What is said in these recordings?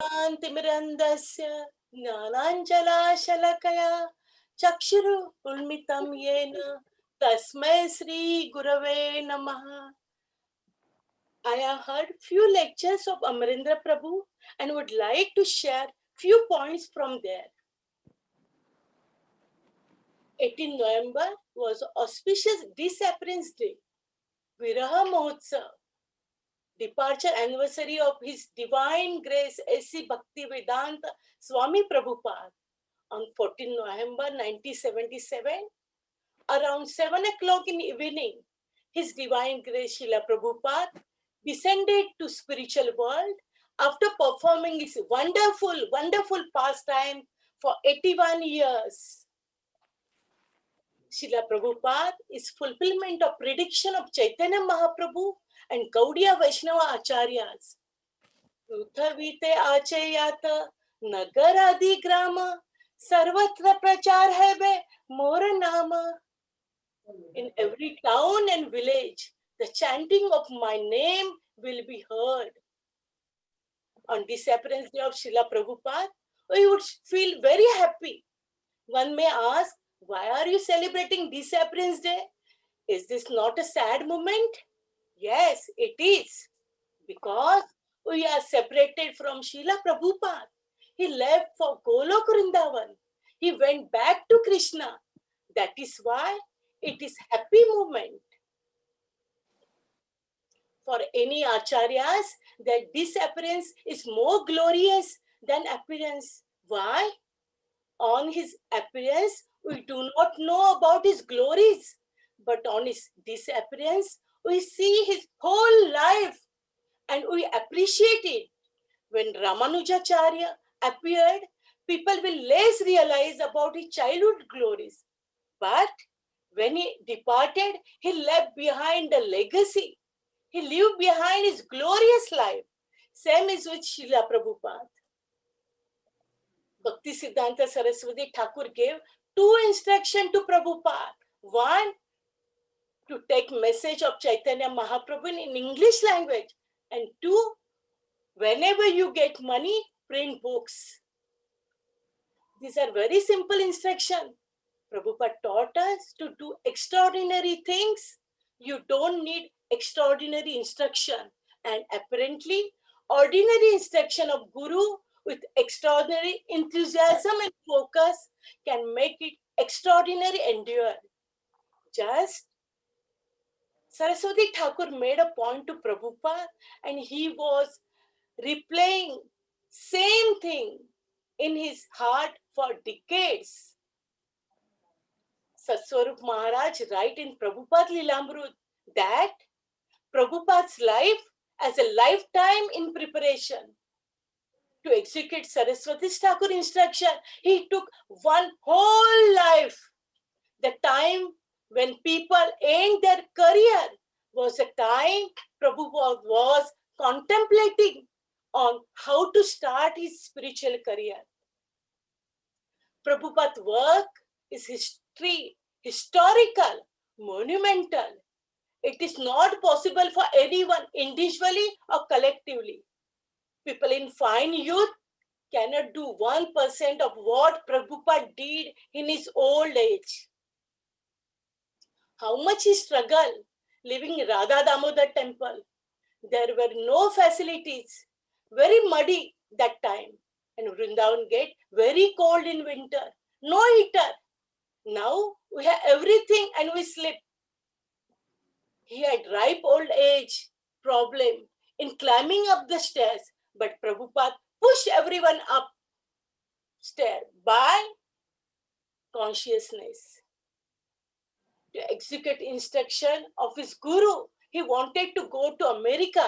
तिमिरन्धस्य ज्ञानाञ्जलाशलकया चक्षुरु उन्मितं येन तस्मै श्री गुरवे नमः. I have heard few lectures of Amarendra Prabhu and would like to share few points from there. 18 November was auspicious disappearance day, Viraha Mahotsav, departure anniversary of His Divine Grace A.C. Bhaktivedanta Swami Prabhupada on 14 November 1977, around 7 o'clock in the evening. His Divine Grace Srila Prabhupada descended to spiritual world after performing his wonderful pastime for 81 years. Srila Prabhupada is fulfillment of prediction of Chaitanya Mahaprabhu and Gaudiya Vaishnava Acharyas. Ruthavite Achayata Nagaradi Grama Sarvatra Prachar Hebe Mora Nama. In every town and village, the chanting of my name will be heard. On disappearance day of Srila Prabhupada, we would feel very happy. One may ask, why are you celebrating disappearance day? Is this not a sad moment? Yes, it is. Because we are separated from Srila Prabhupada. He left for Golok Vrindavan. He went back to Krishna. That is why it is happy moment. For any acharyas, their disappearance is more glorious than appearance. Why? On his appearance, we do not know about his glories, but on his disappearance, we see his whole life and we appreciate it. When Ramanujacharya appeared, people will less realize about his childhood glories. But when he departed, he left behind a legacy. He lived behind his glorious life. Same is with Srila Prabhupada. Bhakti Siddhanta Saraswati Thakur gave two instructions to Prabhupada. One, to take message of Chaitanya Mahaprabhu in English language. And two, whenever you get money, print books. These are very simple instructions. Prabhupada taught us to do extraordinary things. You don't need extraordinary instruction. And apparently, ordinary instruction of Guru with extraordinary enthusiasm and focus can make it extraordinary endure. Just Saraswati Thakur made a point to Prabhupada and he was replaying same thing in his heart for decades. Satswarup Maharaj write in Prabhupada Lilamrut that Prabhupada's life as a lifetime in preparation to execute Saraswati Thakur instruction. He took one whole life. The time when people end their career was a time Prabhupada was contemplating on how to start his spiritual career. Prabhupada's work is historical, monumental. It is not possible for anyone individually or collectively. People in fine youth cannot do 1% of what Prabhupada did in his old age. How much he struggled living in Radha Damodar temple. There were no facilities, very muddy that time. And Vrindavan get very cold in winter, no heater. Now we have everything and we sleep. He had ripe old age problem in climbing up the stairs, but Prabhupada pushed everyone up stair by consciousness. To execute instruction of his guru, he wanted to go to America,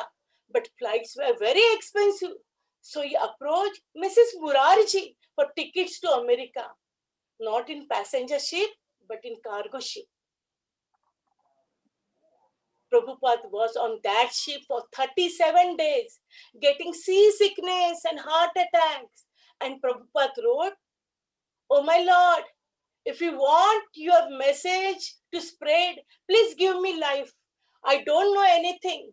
but flights were very expensive. So he approached Mrs. Murarji for tickets to America, not in passenger ship, but in cargo ship. Prabhupada was on that ship for 37 days, getting seasickness and heart attacks. And Prabhupada wrote, "Oh my Lord, if you want your message to spread, please give me life. I don't know anything.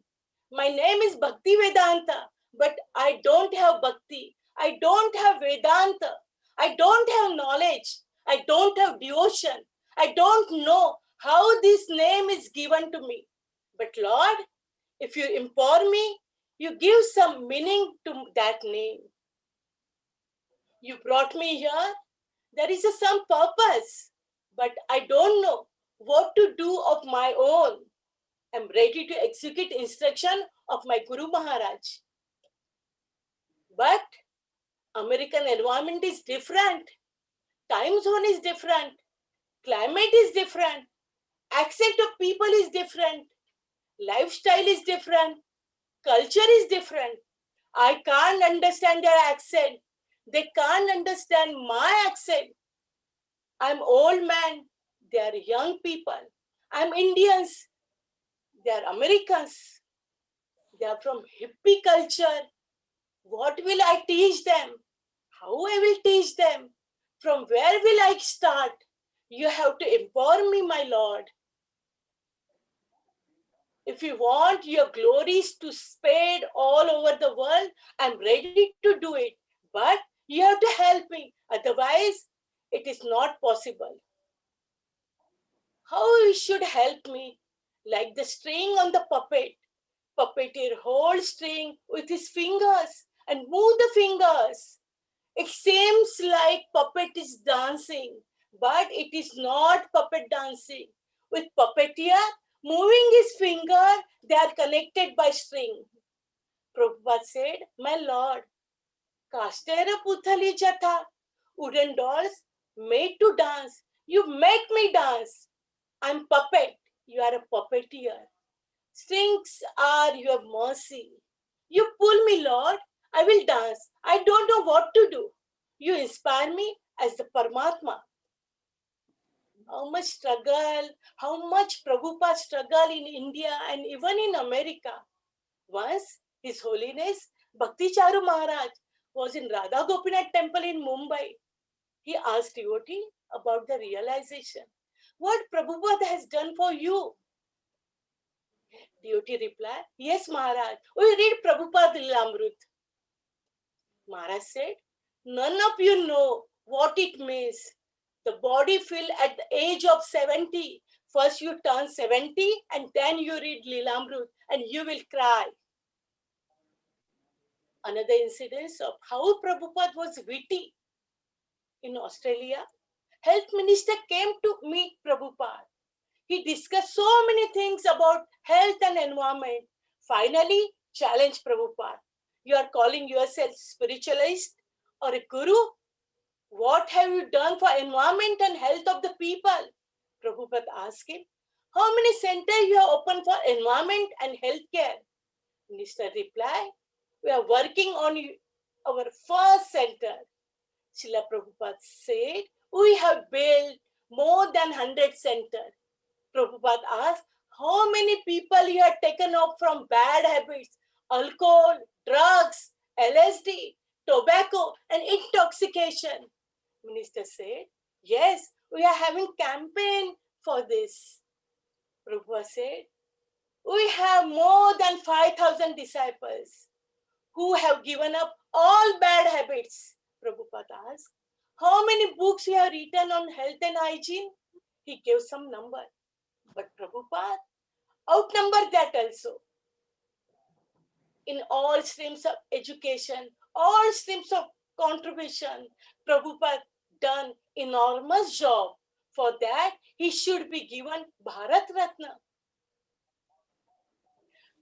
My name is Bhakti Vedanta, but I don't have bhakti. I don't have Vedanta. I don't have knowledge. I don't have devotion. I don't know how this name is given to me. But Lord, if you empower me, you give some meaning to that name. You brought me here. There is some purpose, but I don't know what to do of my own. I'm ready to execute instruction of my Guru Maharaj. But American environment is different. Time zone is different. Climate is different. Accent of people is different. Lifestyle is different. Culture is different. I can't understand their accent. They can't understand my accent. I'm old man. They are young people. I'm Indians. They are Americans. They are from hippie culture. What will I teach them? How I will teach them? From where will I start? You have to empower me, my Lord. If you want your glories to spread all over the world, I'm ready to do it. But you have to help me. Otherwise, it is not possible. How you should help me? Like the string on the puppet. Puppeteer holds string with his fingers and move the fingers. It seems like puppet is dancing, but it is not puppet dancing. With puppeteer moving his finger, they are connected by string. Prabhupada said, my Lord, Kastera Puthali Jatha, wooden dolls made to dance. You make me dance. I'm puppet. You are a puppeteer. Strings are your mercy. You pull me, Lord. I will dance. I don't know what to do. You inspire me as the Paramatma. How much struggle, how much Prabhupada struggle in India and even in America. Once, His Holiness Bhakti Charu Maharaj was in Radha Gopinath temple in Mumbai. He asked devotee about the realization. What Prabhupada has done for you? Devotee replied, yes, Maharaj, we read Prabhupada Lilamrut. Maharaj said, none of you know what it means. The body feel at the age of 70. First you turn 70 and then you read Lilamrut and you will cry. Another incident of how Prabhupada was witty. In Australia, health minister came to meet Prabhupada. He discussed so many things about health and environment. Finally, challenged Prabhupada. You are calling yourself spiritualist or a guru? What have you done for environment and health of the people? Prabhupada asked him. How many centers you have opened for environment and healthcare? Minister replied, we are working on our first center. Srila Prabhupada said, we have built more than 100 centers. Prabhupada asked, how many people you have taken up from bad habits, alcohol, drugs, LSD, tobacco, and intoxication? Minister said, yes, we are having campaign for this. Prabhupada said, we have more than 5,000 disciples who have given up all bad habits. Prabhupada asked, how many books you have written on health and hygiene? He gave some number. But Prabhupada outnumbered that also. In all streams of education, all streams of contribution, Prabhupada done enormous job. For that, he should be given Bharat Ratna.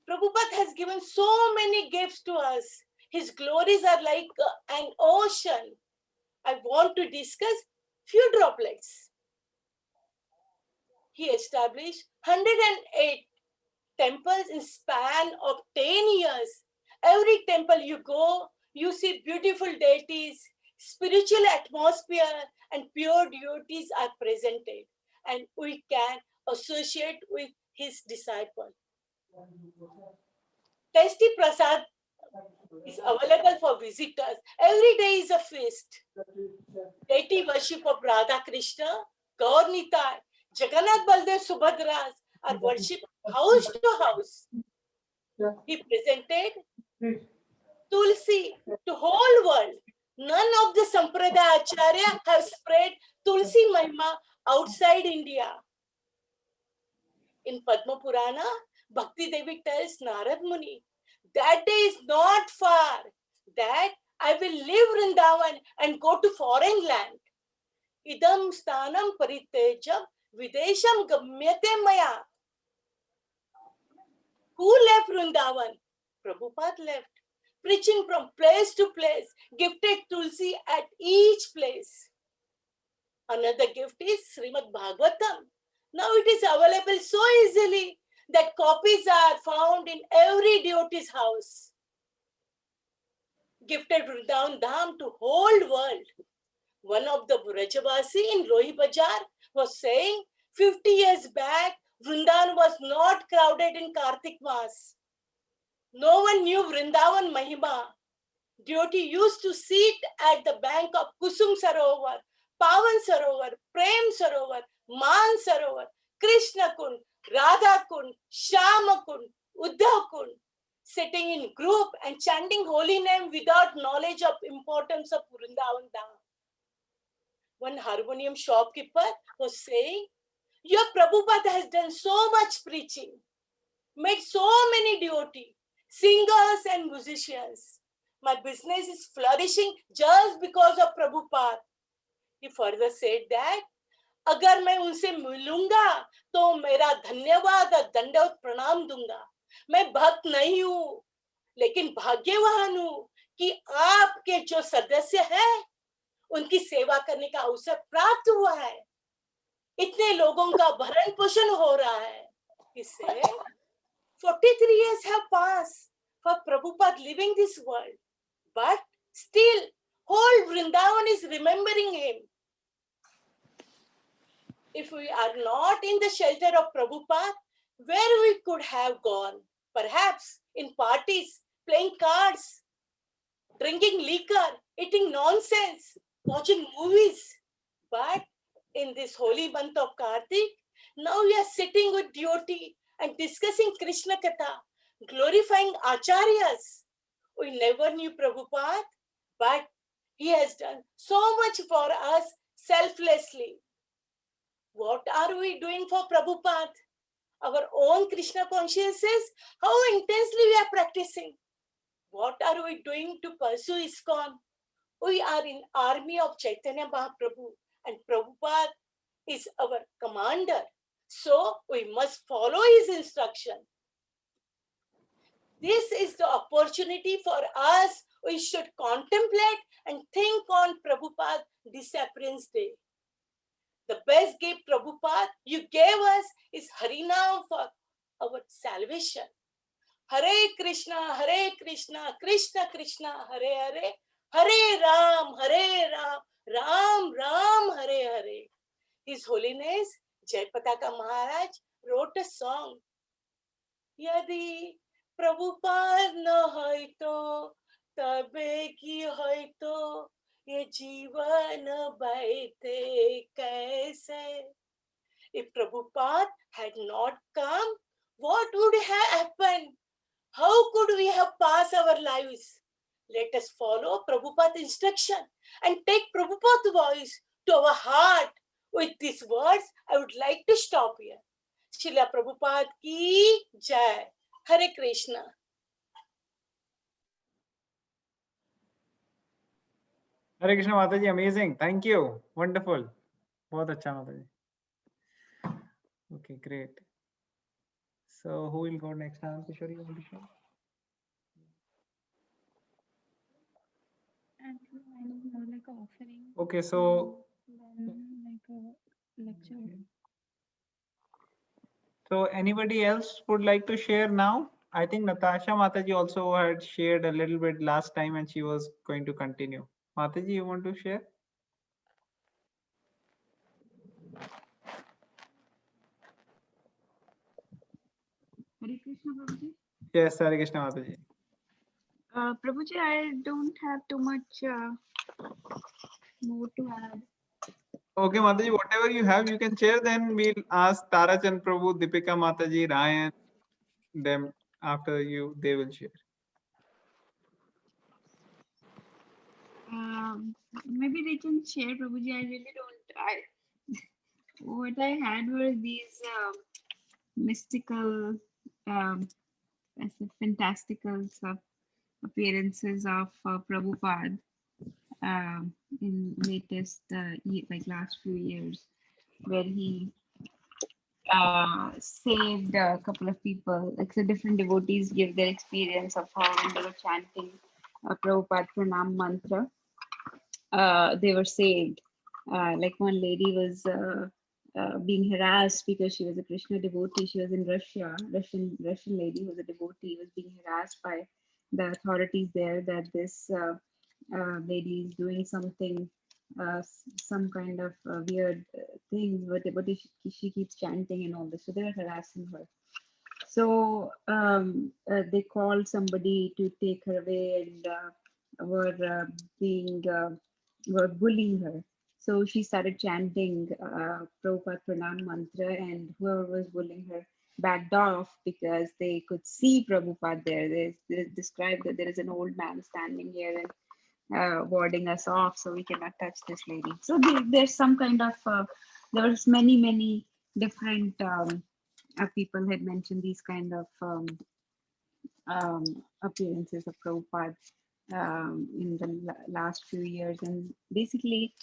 Prabhupada has given so many gifts to us. His glories are like an ocean. I want to discuss few droplets. He established 108 temples in span of 10 years. Every temple you go, you see beautiful deities, spiritual atmosphere, and pure devotees are presented. And we can associate with his disciple. Tasty prasad is available for visitors. Every day is a feast. Deity worship of Radha Krishna, Gaur Nitai, Jagannath Baldev Subhadras are worshipped house to house. He presented Tulsi to whole world. None of the Sampradaya Acharya have spread Tulsi Mahima outside India. In Padma Purana, Bhakti Devi tells Narad Muni, that day is not far, that I will leave Vrindavan and go to foreign land. Idam sthanam paritejam videsham gamyate maya. Who left Vrindavan? Prabhupada left, preaching from place to place, gifted Tulsi at each place. Another gift is Srimad Bhagavatam. Now it is available so easily that copies are found in every devotee's house. Gifted Vrindavan Dham to whole world. One of the Brajavasi in Rohi Bazaar was saying 50 years back, Vrindavan was not crowded in Kartik Mas. No one knew Vrindavan Mahima. Devotee used to sit at the bank of Kusum Sarovar, Pavan Sarovar, Prem Sarovar, Man Sarovar, Krishna Kund, Radha Kund, Shama Kund, Uddhav Kund, sitting in group and chanting holy name without knowledge of importance of Vrindavan Dham. One harmonium shopkeeper was saying, your Prabhupada has done so much preaching, made so many devotees, singers and musicians. My business is flourishing just because of Prabhupada. He further said that, अगर मैं उनसे मिलूंगा तो मेरा धन्यवाद और दंडवत प्रणाम दूंगा. मैं भक्त नहीं हूँ, लेकिन भाग्यवान हूँ कि आपके जो सदस्य हैं, उनकी सेवा करने का अवसर प्राप्त हुआ है. इतने लोगों का भरण पोषण हो रहा है. इससे 43 years have passed for Prabhupada leaving this world, but still whole Vrindavan is remembering him. If we are not in the shelter of Prabhupada, where we could have gone? Perhaps in parties, playing cards, drinking liquor, eating nonsense, watching movies. But in this holy month of Kartik, now we are sitting with devotee and discussing Krishna Katha, glorifying Acharyas. We never knew Prabhupada, but he has done so much for us selflessly. What are we doing for Prabhupada? Our own Krishna consciousness, how intensely we are practicing. What are we doing to pursue ISKCON? We are in army of Chaitanya Mahaprabhu, and Prabhupada is our commander. So we must follow his instruction. This is the opportunity for us. We should contemplate and think on Prabhupada disappearance day. The best gift, Prabhupada, you gave us is Harinam for our salvation. Hare Krishna, Krishna Krishna, Hare Hare, Hare Ram, Ram Ram, Hare Hare. His Holiness Jayapataka Maharaj wrote a song. Yadi Prabhupada na hai to, tabe ki hai to, ye जीवन बैठे कैसे. If Prabhupada had not come, what would have happened? How could we have passed our lives? Let us follow Prabhupada's instruction and take Prabhupada's voice to our heart. With these words, I would like to stop here. Srila Prabhupada ki jai. Hare Krishna. Hare Krishna Mataji, amazing. Thank you. Wonderful. बहुत अच्छा Mataji. Okay, great. So who will go next? Kishori, you want to share? Actually, I know more like a offering. Okay, so Then like a lecture. okay. So anybody else would like to share now? I think Natasha Mataji also had shared a little bit last time and she was going to continue. Mataji, you want to share? Hare Krishna, Prabhuji. Yes, Hare Krishna Mataji. Prabhuji, I don't have too much more to add. Okay, Mataji, whatever you have, you can share. Then we'll ask Tara Chand Prabhu, Deepika Mataji, Ryan, them after you, they will share. I can share, Prabhuji. I really don't. What I had were these mystical, I said fantastical appearances of Prabhupada in latest like last few years, where he saved a couple of people. Like so, different devotees give their experience of how when they were chanting Prabhupada Pranam mantra, they were saved. Like one lady was being harassed because she was a Krishna devotee. She was in Russia. Russian lady who was a devotee was being harassed by the authorities there that this lady is doing something, some kind of weird things, but she keeps chanting and all this. So they were harassing her. So they called somebody to take her away and being were bullying her. So she started chanting Prabhupada Pranam mantra, and whoever was bullying her backed off because they could see Prabhupada there. They described that there is an old man standing here and warding us off, so we cannot touch this lady. So there's some kind of there was many different people had mentioned these kind of appearances of Prabhupada in the last few years. And basically,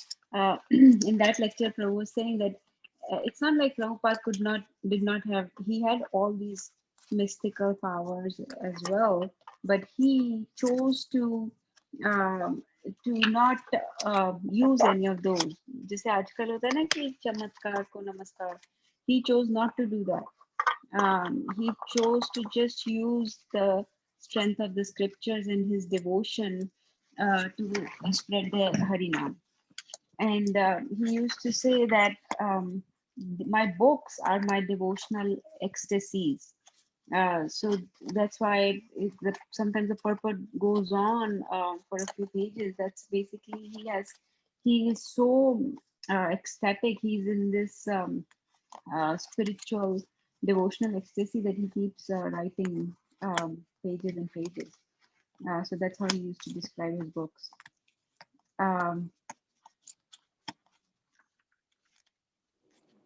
in that lecture, Prabhu was saying that it's not like Prabhupada did not have, he had all these mystical powers as well, but he chose to not use any of those. जैसे आजकल होता है ना कि चमत्कार को नमस्कार, he chose not to do that. He chose to just use the strength of the scriptures and his devotion to spread the Harinam. And he used to say that my books are my devotional ecstasies. So that's why sometimes the purport goes on for a few pages. That's basically he is so ecstatic. He's in this spiritual devotional ecstasy that he keeps writing pages and pages. So that's how he used to describe his books.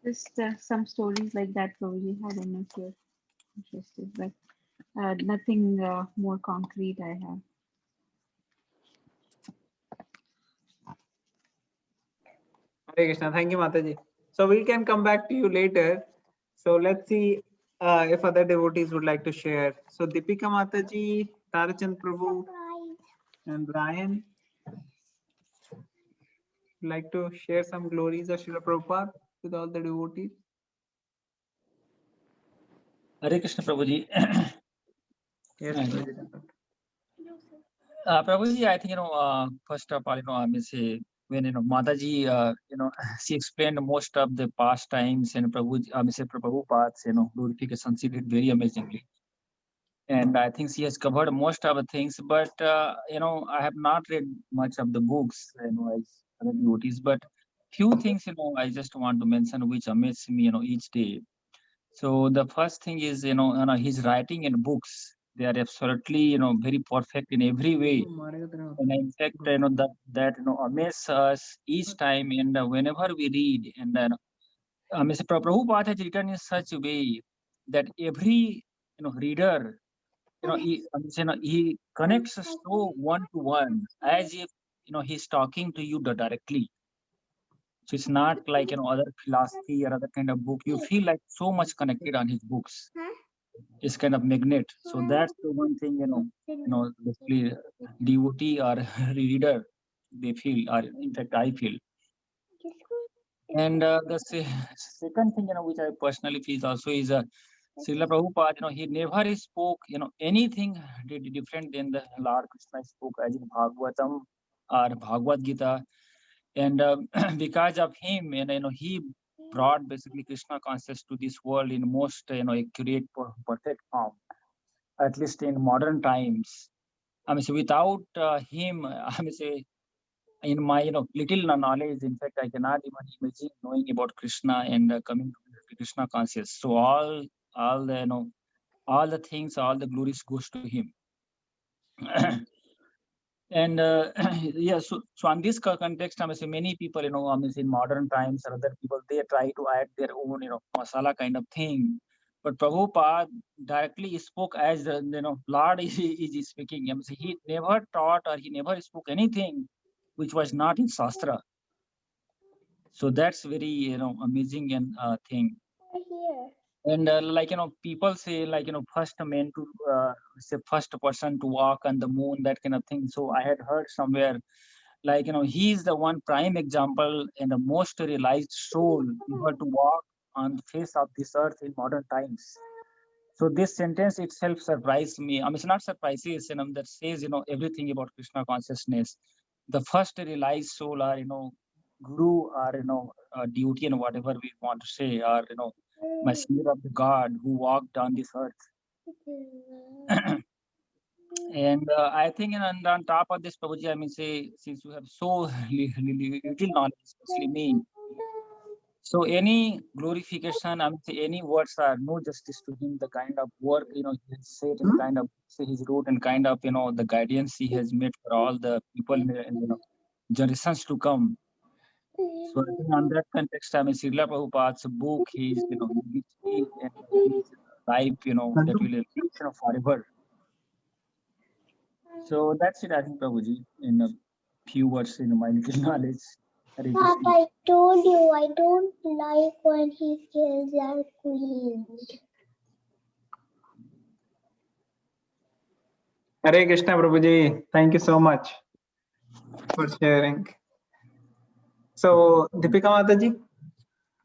Just some stories like that probably. I don't know if you're interested, but nothing more concrete I have. Hare Krishna. Thank you, Mataji. So we can come back to you later. So let's see if other devotees would like to share. So Deepika Mataji, Tarachand Prabhu, and Brian, would like to share some glories of Srila Prabhupada with all the devotees. Hare Krishna Prabhuji. Yes, Prabhuji, I think, first of all, I may say, when, Mataji, she explained most of the past times and Prabhuji, I may say, Prabhupada's, glorification, she did very amazingly. And I think she has covered most of the things, but, I have not read much of the books, as other devotees, but few things, I just want to mention which amaze me, each day. So the first thing is, his writing in books, they are absolutely, very perfect in every way. And in fact, that amaze us each time. And whenever we read, and Mr. Prabhupada has written in such a way that every, reader, he connects us so one-to-one, as if, he's talking to you directly. So it's not like, other philosophy or other kind of book. You feel like so much connected on his books. It's kind of magnet. So that's the one thing, basically devotee or reader, they feel, or in fact, I feel. And the second thing, which I personally feel also is Srila Prabhupada, he never spoke, anything different than the Lord Krishna spoke, as in Bhagavatam or Bhagavad Gita. And because of him, and he brought basically Krishna consciousness to this world in most accurate, perfect form, at least in modern times. I mean, so without him, I mean, say, in my little knowledge, in fact, I cannot even imagine knowing about Krishna and coming to Krishna conscious. So all the all the things, all the glories goes to him. And yeah, so on this context, I mean, say many people, I mean, in modern times, or other people, they try to add their own, masala kind of thing. But Prabhupada directly spoke as the, Lord is speaking. I mean, he never taught or he never spoke anything which was not in Shastra. So that's very, amazing and thing. And like, people say like, first man to say first person to walk on the moon, that kind of thing. So I had heard somewhere like, he's the one prime example and the most realized soul ever to walk on the face of this earth in modern times. So this sentence itself surprised me. I mean, it's not surprises, that says, everything about Krishna consciousness. The first realized soul are, guru or, deity and whatever we want to say, or, messenger of the God who walked on this earth. And I think, on top of this, Prabhuji, I mean, say, since you have so little knowledge, especially me, so any glorification, I mean, say, any words are no justice to him. The kind of work, he has said, and kind of say he's wrote, and kind of, the guidance he has made for all the people, generations to come. So I think on that context, I mean, Srila Prabhupada's book, his, history and his life, that will live, forever. So that's it, I think, Prabhuji, in a few words, my little knowledge. Hare Papa, Krishna. I told you I don't like when he kills our queens. Hare Krishna, Prabhuji. Thank you so much for sharing. So, Deepika Mataji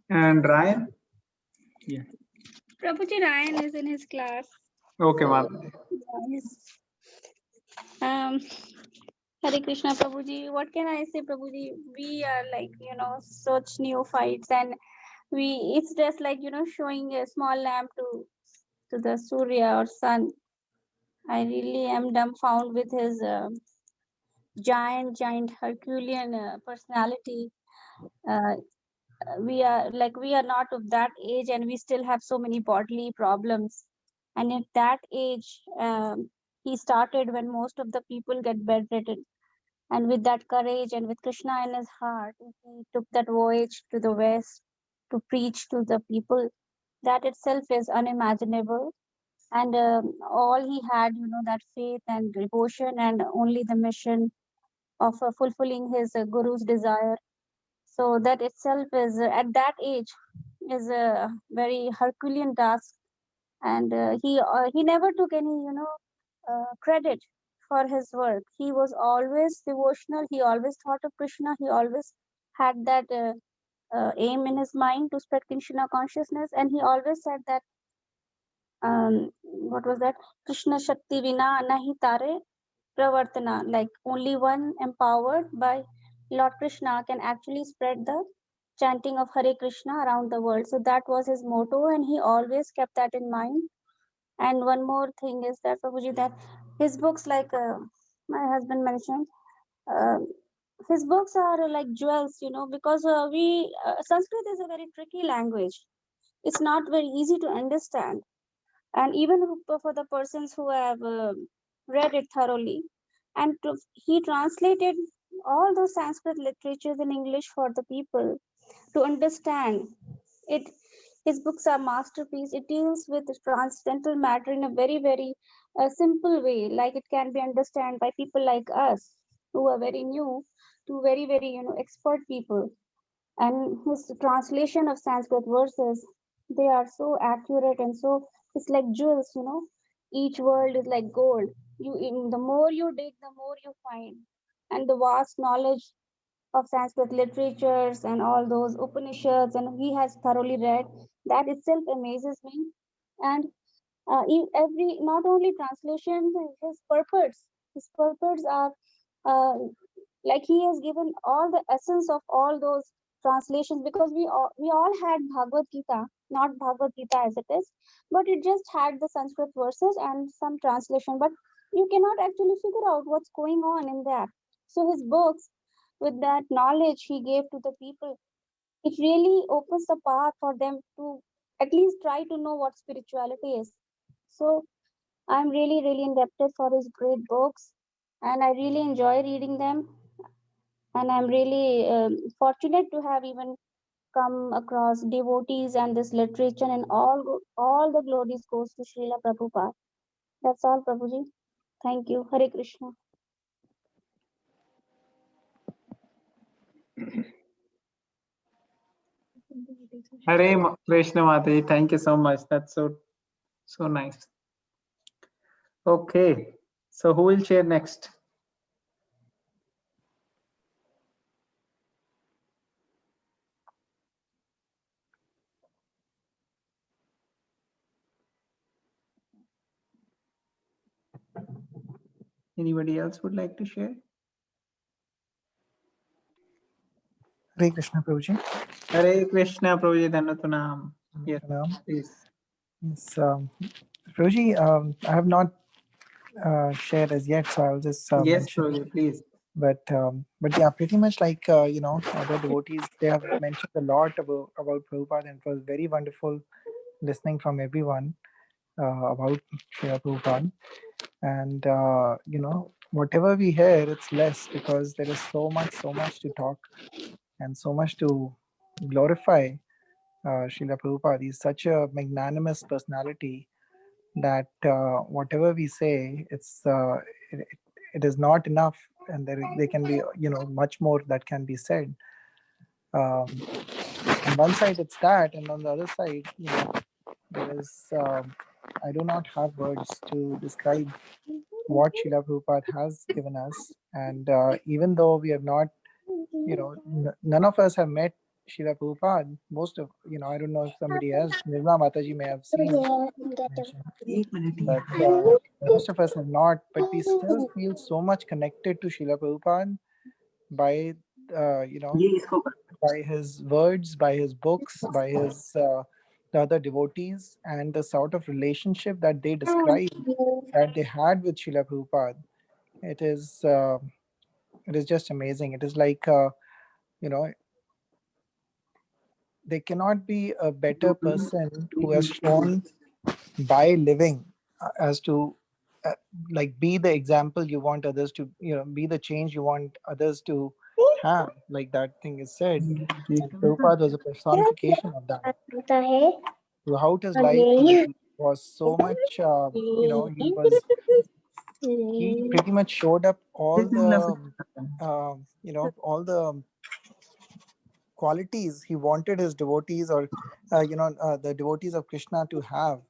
and Ryan. Yeah. Prabhuji Ryan is in his class. Okay, Mataji. Hare Krishna, Prabhuji. What can I say, Prabhuji? We are like, such neophytes, and it's just like, showing a small lamp to the Surya or sun. I really am dumbfounded with his giant Herculean personality. We are not of that age, and we still have so many bodily problems. And at that age, he started when most of the people get bedridden. And with that courage and with Krishna in his heart, he took that voyage to the west to preach to the people. That itself is unimaginable. And all he had, that faith and devotion, and only the mission of fulfilling his guru's desire. So that itself is, at that age, is a very Herculean task. And he never took any, credit for his work. He was always devotional. He always thought of Krishna. He always had that aim in his mind to spread Krishna consciousness. And he always said that, what was that? Krishna Shakti Vina Nahi Tare Pravartana. Like only one empowered by Lord Krishna can actually spread the chanting of Hare Krishna around the world. So that was his motto, and he always kept that in mind. And one more thing is that, Prabhuji, that his books, like my husband mentioned, uh, his books are like jewels, because Sanskrit is a very tricky language. It's not very easy to understand. And even for the persons who have read it thoroughly, and he translated all those Sanskrit literatures in English for the people to understand it. His books are masterpiece. It deals with transcendental matter in a very, very simple way, like it can be understood by people like us who are very new to very, very, expert people. And his translation of Sanskrit verses, they are so accurate, and so it's like jewels. Each word is like gold. The more you dig, the more you find. And the vast knowledge of Sanskrit literatures and all those Upanishads, and he has thoroughly read. That itself amazes me. And every, not only translation, his purports are uh, like he has given all the essence of all those translations, because we all had Bhagavad Gita, not Bhagavad Gita as it is, but it just had the Sanskrit verses and some translation, but you cannot actually figure out what's going on in that. So his books, with that knowledge he gave to the people, it really opens the path for them to at least try to know what spirituality is. So I'm really, really indebted for his great books. and I really enjoy reading them. And I'm really fortunate to have even come across devotees and this literature, and all the glories goes to Srila Prabhupada. That's all, Prabhuji. Thank you. Hare Krishna. Krishna Mataji, thank you so much. That's so nice. Okay, so who will share next? Anybody else would like to share? Hare Krishna, Prabhuji. Hare Krishna, Prabhuji Dhannatunam. Yes, Hello. please. Yes, Prabhuji, I have not shared as yet, so I'll just Yes, mention. Prabhuji, please. But yeah, pretty much like other devotees, they have mentioned a lot about Prabhupada, and it was very wonderful listening from everyone about Srila Prabhupada. And whatever we hear, it's less because there is so much to talk and so much to glorify Srila Prabhupada. He's such a magnanimous personality that whatever we say, it, it is not enough, and there can be much more that can be said. On one side it's that, and on the other side, there is I do not have words to describe what Srila Prabhupada has given us, and even though we have not, none of us have met Srila Prabhupada. Most of, I don't know if somebody else, Nirmala Mataji may have seen, but most of us have not. But we still feel so much connected to Srila Prabhupada by, by his words, by his books, by his the other devotees, and the sort of relationship that they describe that they had with Srila Prabhupada. It is just amazing. It is like you know there cannot be a better person who has shown by living as to uh, like be the example you want others to, be the change you want others to have, like that thing is said. And Prabhupada was a personification of that. Throughout his life he was so much he pretty much showed up all the all the qualities he wanted his devotees, or the devotees of Krishna to have,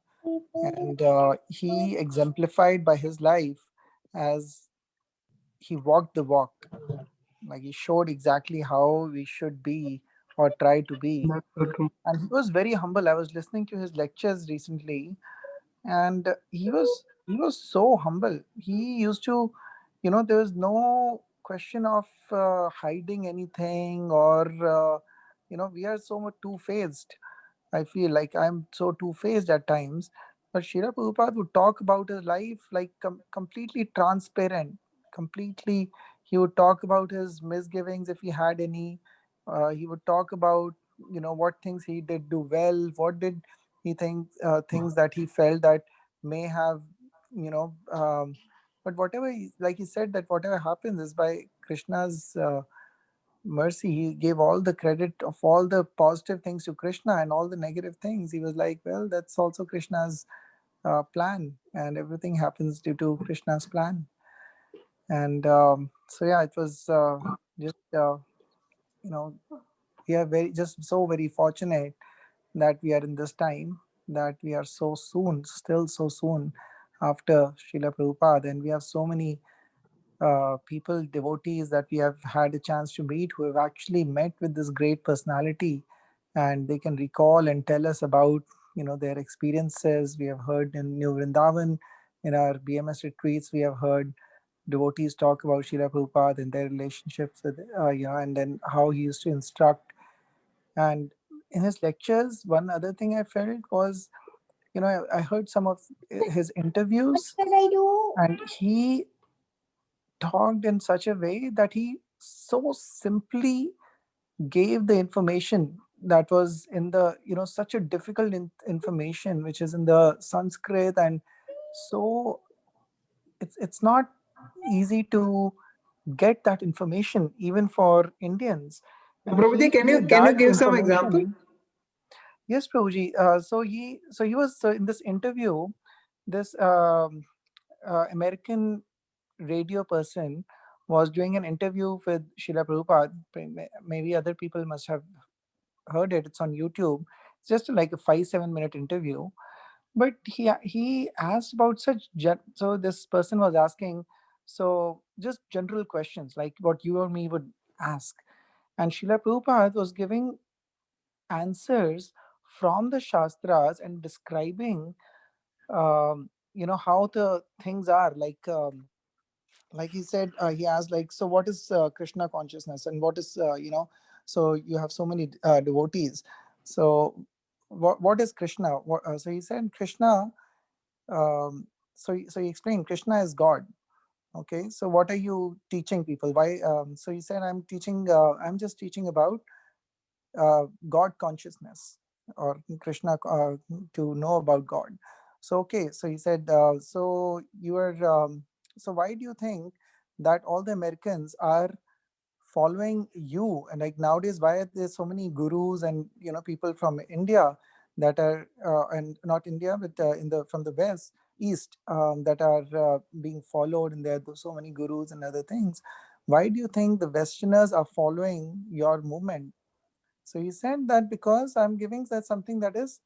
and he exemplified by his life as he walked the walk. Like he showed exactly how we should be or try to be. That's so true. And he was very humble. I was listening to his lectures recently, and he was so humble. He used to, there was no question of hiding anything, or we are so much two-faced. I feel like I'm so two-faced at times. But Srila Prabhupada would talk about his life like completely transparent, completely. He would talk about his misgivings if he had any. He would talk about what things he did do well, what did he think, things that he felt that may have, you know. But whatever, like he said, that whatever happens is by Krishna's mercy. He gave all the credit of all the positive things to Krishna, and all the negative things he was like, well, that's also Krishna's plan, and everything happens due to Krishna's plan. And so yeah, it was just we are very fortunate that we are in this time, that we are still so soon after Srila Prabhupada, and we have so many people, devotees that we have had a chance to meet, who have actually met with this great personality, and they can recall and tell us about their experiences. We have heard in New Vrindavan, in our BMS retreats, we have heard devotees talk about Srila Prabhupada and their relationships with and then how he used to instruct. And in his lectures, one other thing I felt was, I heard some of his interviews, and he talked in such a way that he so simply gave the information that was in the, such a difficult information which is in the Sanskrit, and so it's not easy to get that information even for Indians. And Prabhuji, he can you gave that give some example? information. Yes, Prabhuji. So he was in this interview. This American radio person was doing an interview with Srila Prabhupada. Maybe other people must have heard it. It's on YouTube. It's just like a 5-7 minute interview. But he asked about so this person was asking so just general questions like what you or me would ask. And Srila Prabhupada was giving answers from the Shastras and describing how the things are like he said, he asked like, so what is Krishna consciousness and what is so you have so many devotees, so what is Krishna? So he said Krishna, so he explained Krishna is God. Okay, so what are you teaching people? Why? So he said, I'm just teaching about God consciousness or Krishna, to know about God. So okay, so he said, so you are, so why do you think that all the Americans are following you? And like nowadays, why are there so many gurus and people from India that are and not India, but in the from the West East, that are being followed, and there are so many gurus and other things. Why do you think the Westerners are following your movement? So he said that because I'm giving that something that is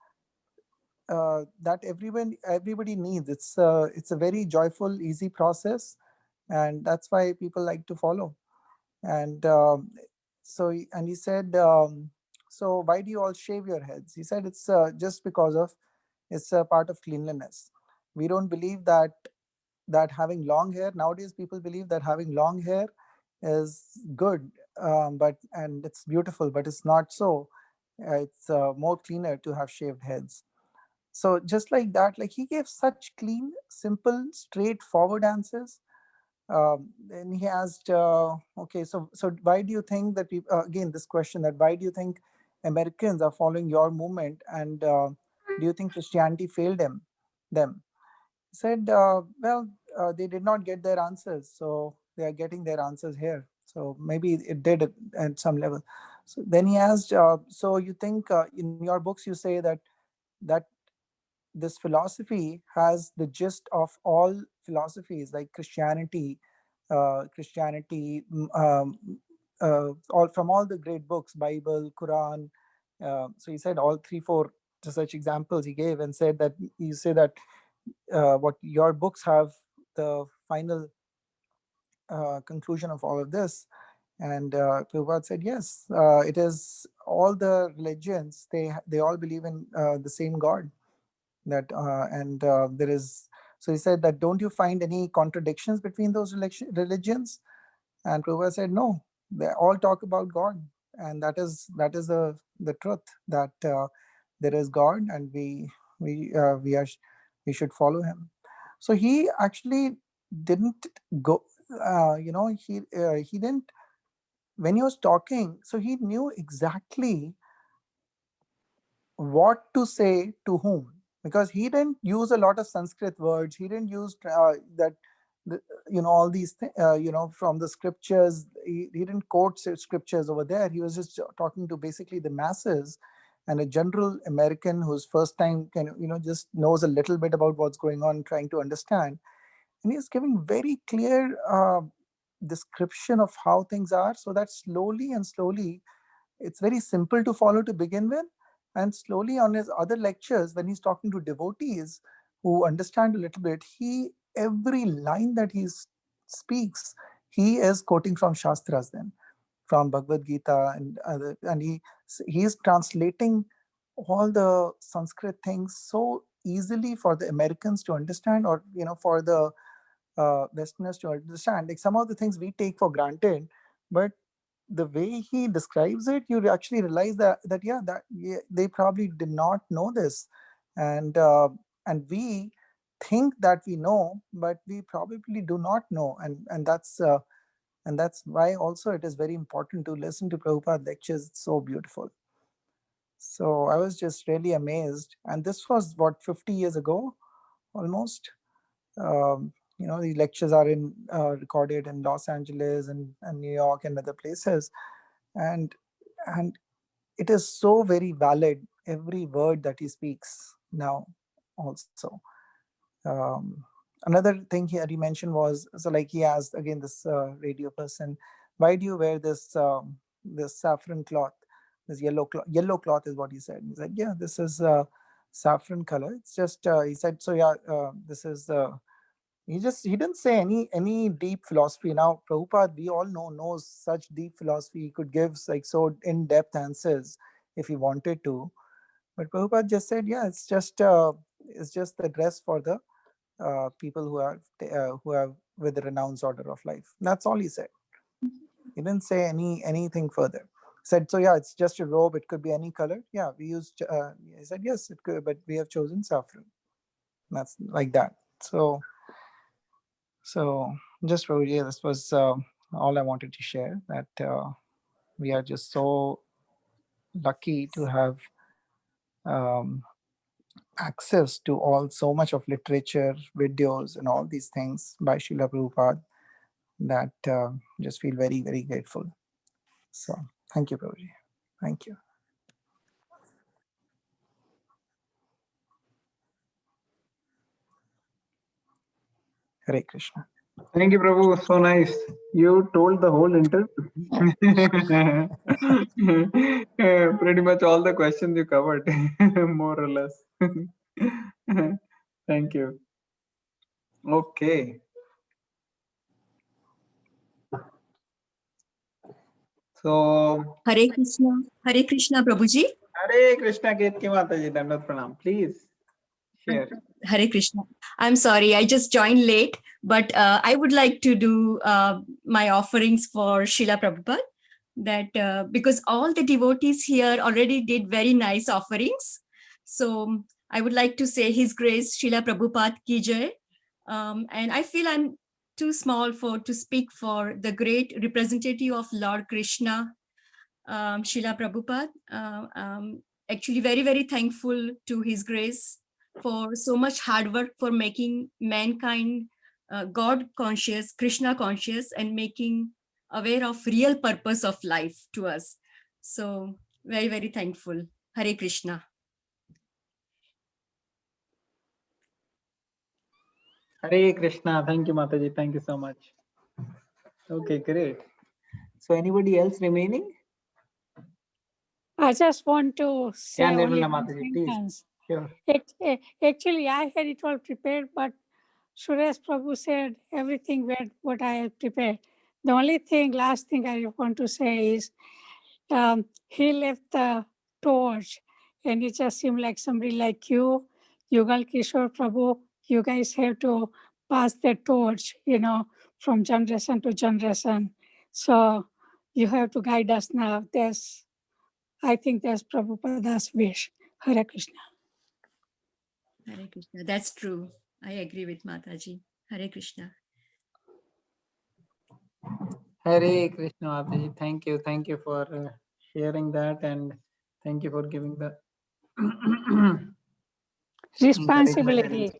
that everybody needs. It's a very joyful, easy process, and that's why people like to follow. And and he said, so why do you all shave your heads? He said it's just because of it's a part of cleanliness. We don't believe that having long hair nowadays, people believe that having long hair is good, but and it's beautiful, but it's not so. It's more cleaner to have shaved heads. So just like that, like he gave such clean, simple, straightforward answers. Then he asked, okay, so why do you think that people, again this question, that why do you think Americans are following your movement, and do you think Christianity failed them? Said, well, they did not get their answers, so they are getting their answers here. So maybe it did at some level. So then he asked, so you think in your books you say that this philosophy has the gist of all philosophies, like all from all the great books, Bible, Quran. So he said all 3-4 such examples he gave, and said that you say that what your books have the final conclusion of all of this. And Prabhupada said, yes, it is all the religions, they all believe in the same God. That and there is, so he said that don't you find any contradictions between those religions? And Prabhupada said, no, they all talk about God, and that is the truth, that there is God, and we should follow him. So he actually didn't go, he didn't, when he was talking, so he knew exactly what to say to whom, because he didn't use a lot of Sanskrit words. He didn't use that the, all these from the scriptures. He didn't quote scriptures over there. He was just talking to basically the masses, and a general American who's first time can just knows a little bit about what's going on, trying to understand. And he's giving very clear description of how things are, so that slowly and slowly, it's very simple to follow to begin with. And slowly on his other lectures, when he's talking to devotees who understand a little bit, every line that speaks, he is quoting from Shastras, then from Bhagavad Gita and other, and he is translating all the Sanskrit things so easily for the Americans to understand, or for the Westerners to understand. Like some of the things we take for granted, but the way he describes it, you actually realize that they probably did not know this, and we think that we know, but we probably do not know, and that's why also it is very important to listen to Prabhupada lectures. It's so beautiful. So I was just really amazed, and this was what 50 years ago, almost. you know, the lectures are in recorded in Los Angeles and New York and other places, and it is so very valid, every word that he speaks now also. um, Another thing here he mentioned was, so like he asked again, this radio person, why do you wear this saffron cloth, this yellow cloth is what he said. He said, yeah, this is saffron color. It's just he said, so yeah, this is he didn't say any deep philosophy. Now Prabhupada, we all knows such deep philosophy. He could give like so in-depth answers if he wanted to, but Prabhupada just said, yeah, it's just the dress for the people who have with the renounced order of life. That's all he said. He didn't say anything further. He said, so yeah, it's just a robe. It could be any color. Yeah, we used. He said, yes, it could, but we have chosen saffron. That's like that. So just for yeah, this was all I wanted to share. That we are just so lucky to have access to so much of literature, videos, and all these things by Srila Prabhupada, that just feel very, very grateful. So thank you, Prabhuji. Thank you. Hare Krishna. Thank you, Prabhu. So nice. You told the whole interview. Pretty much all the questions you covered, more or less. Thank you. Okay. So, Hare Krishna, Prabhuji. Hare Krishna, Ketki Mataji, Dandavat Pranam. Please share. Hare Krishna. I'm sorry, I just joined late, but I would like to do my offerings for Srila Prabhupada. That because all the devotees here already did very nice offerings. So I would like to say His Grace Srila Prabhupada ki jai. And I feel I'm too small to speak for the great representative of Lord Krishna, Srila Prabhupada. Actually very, very thankful to His Grace for so much hard work for making mankind God conscious, Krishna conscious, and making aware of real purpose of life to us. So very, very thankful. Hare Krishna. Hare Krishna. Thank you, Mataji. Thank you so much. Okay, great. So anybody else remaining? I just want to say Yeah, only Nirmala one Mataji, please. sentence. Sure. Actually, I had it all prepared, but Suresh Prabhu said everything what I had prepared. The only last thing I want to say is he left the torch, and it just seemed like somebody like you, Yugal Kishore Prabhu, you guys have to pass the torch, from generation to generation. So you have to guide us now. I think that's Prabhupada's wish. Hare Krishna. Hare Krishna. That's true. I agree with Mataji. Hare Krishna. Hare Krishna, Mataji. Thank you. Thank you for sharing that, and thank you for giving the Responsibility.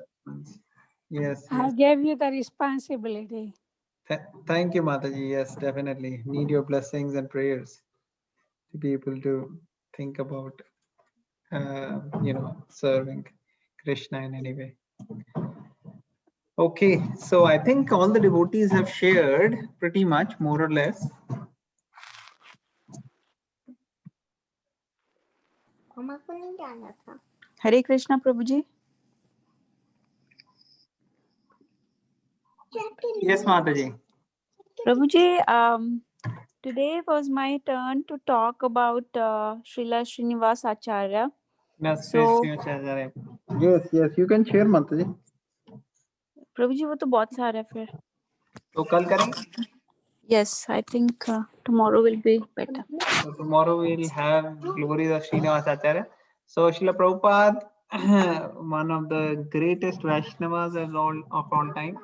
Yes. I gave you the responsibility. Thank you, Mataji. Yes, definitely. Need your blessings and prayers to be able to think about, serving Krishna in any way. Okay, so I think all the devotees have shared pretty much, more or less. Hare Krishna, Prabhuji. Yes, Mataji. Prabhuji, today was my turn to talk about Srila Srinivas Acharya. Yes, you can share, Mataji. प्रभुजी वो तो बहुत सारा है फिर तो कल करेंगे. Yes, I think tomorrow will be better. So tomorrow we'll have glories of Srinivas Acharya. So Srila Prabhupada, one of the greatest Vaishnavas of all time.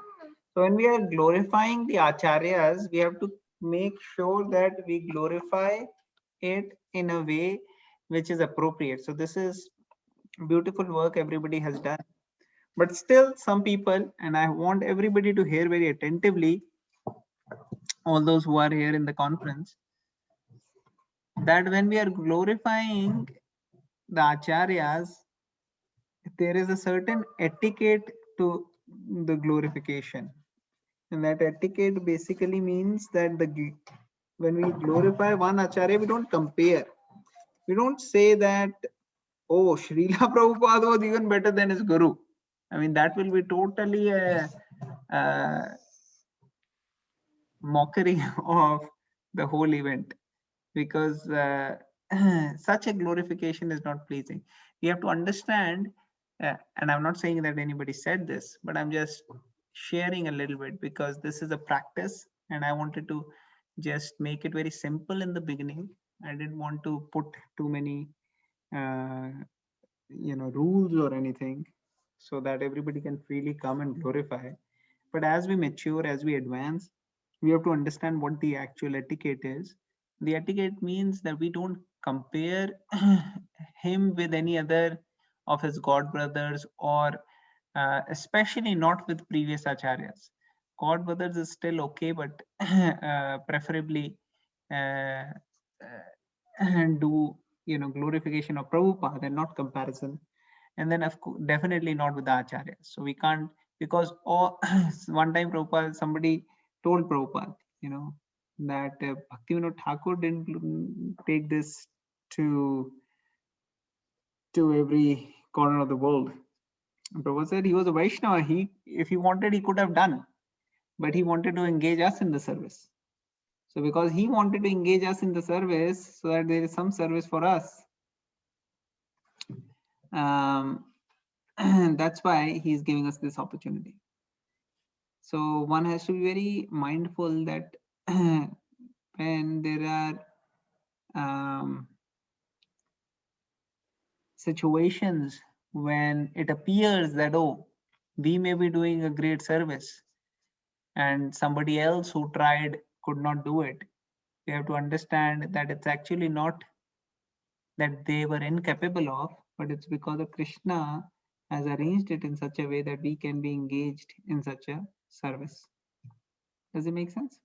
So when we are glorifying the Acharyas, we have to make sure that we glorify it in a way which is appropriate. So this is beautiful work everybody has done. But still some people, and I want everybody to hear very attentively, all those who are here in the conference, that when we are glorifying the acharyas, there is a certain etiquette to the glorification. And that etiquette basically means that when we glorify one acharya, we don't compare. We don't say that, oh, Srila Prabhupada was even better than his guru. I mean, that will be totally a mockery of the whole event, because such a glorification is not pleasing. We have to understand, and I'm not saying that anybody said this, but I'm just sharing a little bit because this is a practice and I wanted to just make it very simple in the beginning. I didn't want to put too many rules or anything, so that everybody can freely come and glorify. But as we mature, as we advance, we have to understand what the actual etiquette is. The etiquette means that we don't compare him with any other of his god brothers, or especially not with previous acharyas. God brothers is still okay, but preferably do glorification of Prabhupada and not comparison. And then of course definitely not with the acharyas. So we can't, because one time Prabhupada, somebody told Prabhupada, that Bhaktivinoda Thakur didn't take this to every corner of the world. And Prabhupada said he was a Vaishnava. If he wanted, he could have done, but he wanted to engage us in the service. So because he wanted to engage us in the service, so that there is some service for us, that's why he's giving us this opportunity. So one has to be very mindful that when there are situations when it appears that, oh, we may be doing a great service and somebody else who tried could not do it, we have to understand that it's actually not that they were incapable of, but it's because of Krishna has arranged it in such a way that we can be engaged in such a service. Does it make sense?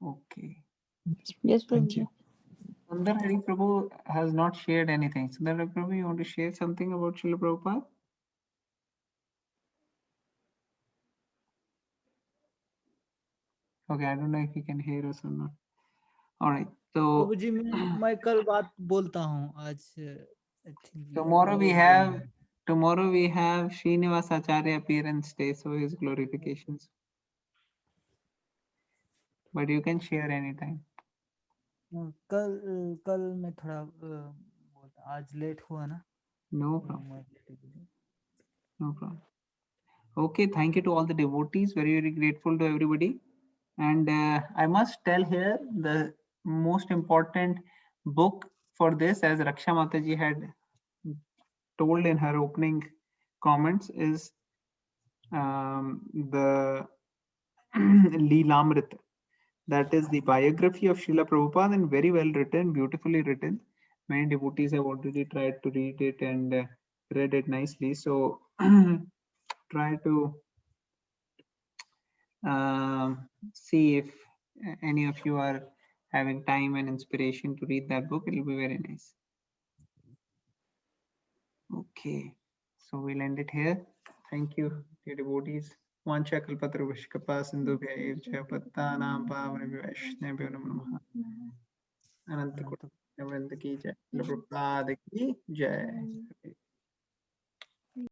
Okay. Yes, Thank you. Sundar Hari Prabhu has not shared anything. Sundar Hari Prabhu, you want to share something about Srila Prabhupada? Okay, I don't know if he can hear us or not. All right. So प्रभु जी मैं कल बात बोलता हूँ आज I think tomorrow we have Srinivas Acharya appearance day, so his glorifications. But you can share anytime. कल मैं थोड़ा बोलता आज लेट हुआ ना. No problem. No problem. Okay, thank you to all the devotees. Very, very grateful to everybody. And I must tell here the most important book for this, as Raksha Mataji had told in her opening comments, is the Leelamrita. That is the biography of Srila Prabhupada, and very well written, beautifully written. Many devotees have already tried to read it and read it nicely. So try to see if any of you are having time and inspiration to read that book. It will be very nice. Okay, so we'll end it here. Thank you, dear devotees. Vancha kalpatra vishkapa sindhu bhya patta nam pavane vaishnavyo namo namaha. Ananta Koti Vrinda ki jai. Prabhupada ki jai.